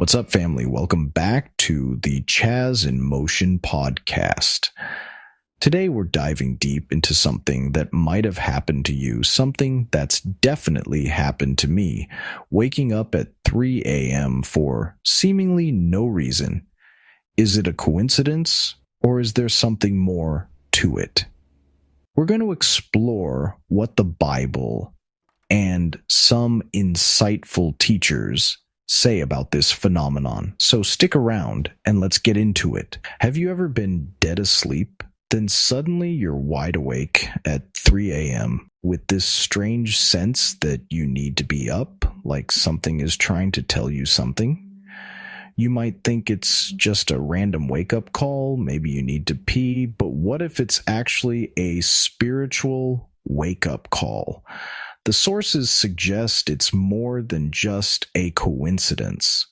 What's up, family? Welcome back to the Chaz in Motion podcast. Today, we're diving deep into something that might have happened to you, something that's definitely happened to me, waking up at 3 a.m. for seemingly no reason. Is it a coincidence, or is there something more to it? We're going to explore what the Bible and some insightful teachers say about this phenomenon. So stick around and let's get into it. Have you ever been dead asleep? Then suddenly you're wide awake at 3 a.m. with this strange sense that you need to be up, like something is trying to tell you something. You might think it's just a random wake-up call, maybe you need to pee, but what if it's actually a spiritual wake-up call? The sources suggest it's more than just a coincidence.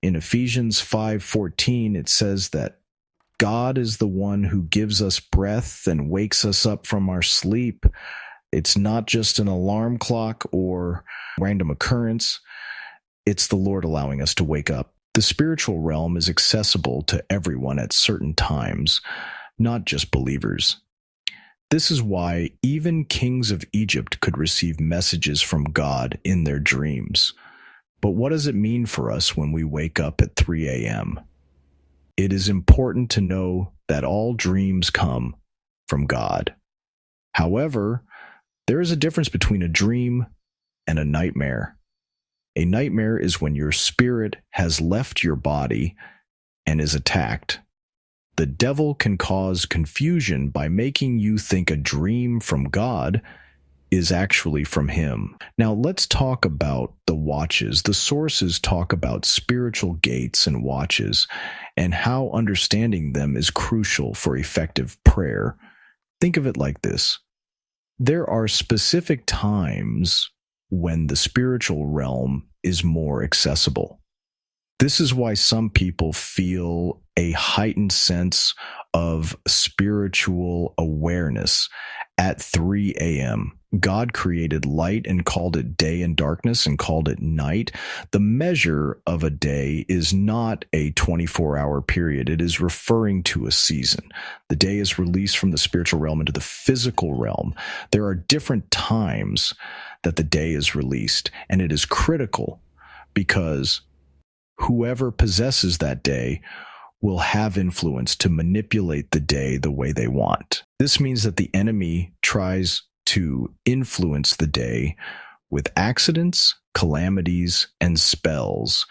In Ephesians 5:14, it says that God is the one who gives us breath and wakes us up from our sleep. It's not just an alarm clock or random occurrence. It's the Lord allowing us to wake up. The spiritual realm is accessible to everyone at certain times, not just believers. This is why even kings of Egypt could receive messages from God in their dreams. But what does it mean for us when we wake up at 3 a.m.? It is important to know that all dreams come from God. However, there is a difference between a dream and a nightmare. A nightmare is when your spirit has left your body and is attacked. The devil can cause confusion by making you think a dream from God is actually from him. Now let's talk about the watches. The sources talk about spiritual gates and watches and how understanding them is crucial for effective prayer. Think of it like this. There are specific times when the spiritual realm is more accessible. This is why some people feel a heightened sense of spiritual awareness at 3 a.m. God created light and called it day and darkness and called it night. The measure of a day is not a 24-hour period. It is referring to a season. The day is released from the spiritual realm into the physical realm. There are different times that the day is released, and it is critical because whoever possesses that day will have influence to manipulate the day the way they want. This means that the enemy tries to influence the day with accidents, calamities, and spells.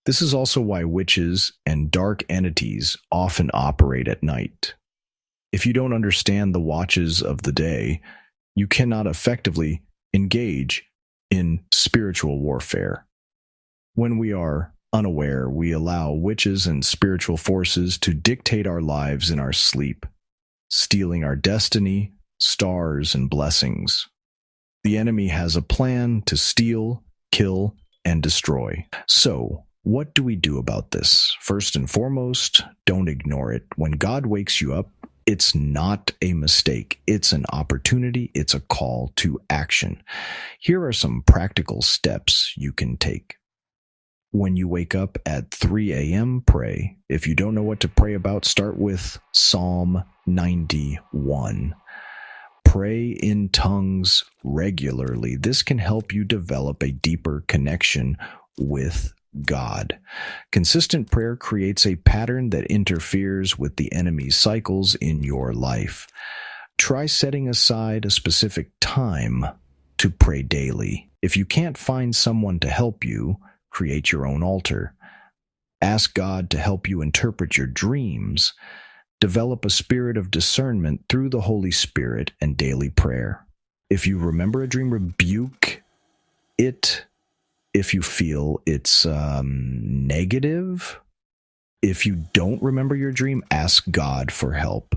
This is also why witches and dark entities often operate at night. If you don't understand the watches of the day, you cannot effectively engage in spiritual warfare. When we are unaware, we allow witches and spiritual forces to dictate our lives in our sleep, stealing our destiny, stars, and blessings. The enemy has a plan to steal, kill, and destroy. So, what do we do about this? First and foremost, don't ignore it. When God wakes you up, it's not a mistake. It's an opportunity. It's a call to action. Here are some practical steps you can take. When you wake up at 3 a.m., pray. If you don't know what to pray about, start with Psalm 91. Pray in tongues regularly. This can help you develop a deeper connection with God. Consistent prayer creates a pattern that interferes with the enemy's cycles in your life. Try setting aside a specific time to pray daily. If you can't find someone to help you, create your own altar. Ask God to help you interpret your dreams. Develop a spirit of discernment through the Holy Spirit and daily prayer. If you remember a dream, rebuke it. If you feel it's negative, if you don't remember your dream, ask God for help.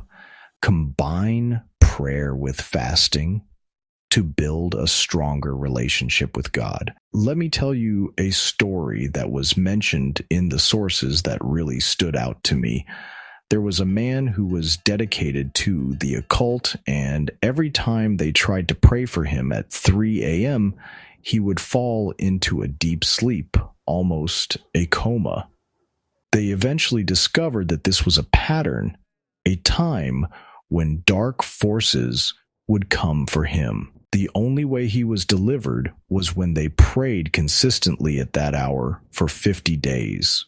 Combine prayer with fasting to build a stronger relationship with God. Let me tell you a story that was mentioned in the sources that really stood out to me. There was a man who was dedicated to the occult, and every time they tried to pray for him at 3 a.m., he would fall into a deep sleep almost a coma. They eventually discovered that this was a pattern, a time when dark forces would come for him. The only way he was delivered was when they prayed consistently at that hour for 50 days.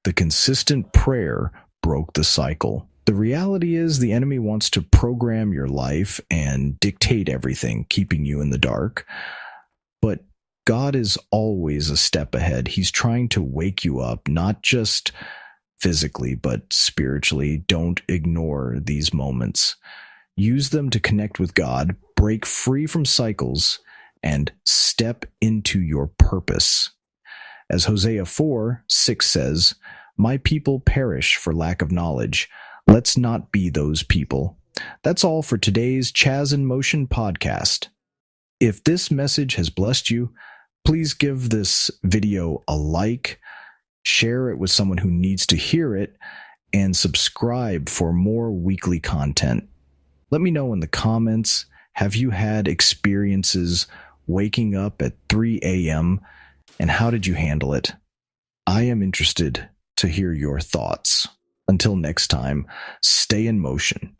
The consistent prayer broke the cycle. The reality is the enemy wants to program your life and dictate everything, keeping you in the dark. But God is always a step ahead. He's trying to wake you up, not just physically, but spiritually. Don't ignore these moments. Use them to connect with God, break free from cycles, and step into your purpose. As Hosea 4:6 says, "My people perish for lack of knowledge. Let's not be those people." That's all for today's Chaz in Motion podcast. If this message has blessed you, please give this video a like, share it with someone who needs to hear it, and subscribe for more weekly content. Let me know in the comments, have you had experiences waking up at 3 a.m., and how did you handle it? I am interested to hear your thoughts. Until next time, stay in motion.